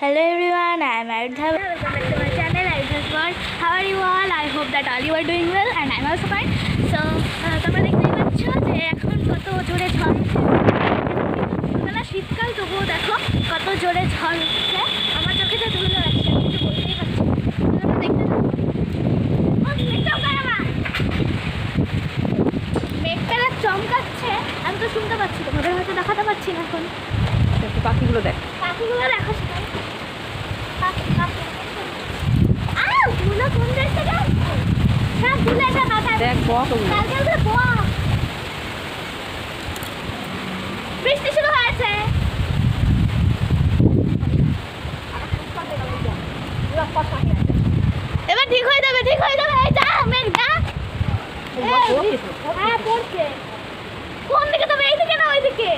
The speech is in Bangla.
Hello everyone, I am Aridha. Welcome back to my channel, Aridha's World. How are you all? I hope that all you are doing well and I am also fine. So, তোমরা দেখতেই পাচ্ছ যে এখন কত জোরে ঝড় উঠছে। না শীতকাল তবুও দেখো কত জোরে ঝড় উঠছে। আমার চোখে তো ধুলো আসছে, আমি কিছু বলতেই পারছি না। তোমরা দেখতে থাকো। মেঘটা চমকাচ্ছে, আমি তো শুনতে পাচ্ছি, তোমাদের হয়তো দেখাতে পাচ্ছি না এখন। পাখিগুলো দেখ, পাখিগুলো দেখো সেখানে। ধুলো কোন দেশ থেকে আসছে? সব ধুলো এটা মাথায়। দেখ বক ওগুলো। কালকে ওগুলো বক। বৃষ্টি শুরু হয়েছে। এবার ঠিক হয়ে যাবে, ঠিক হয়ে যাবে। এই যা মেঘটা। হ্যাঁ পড়ছে। কোন দিকে তবে, এই দিকে না ওই দিকে?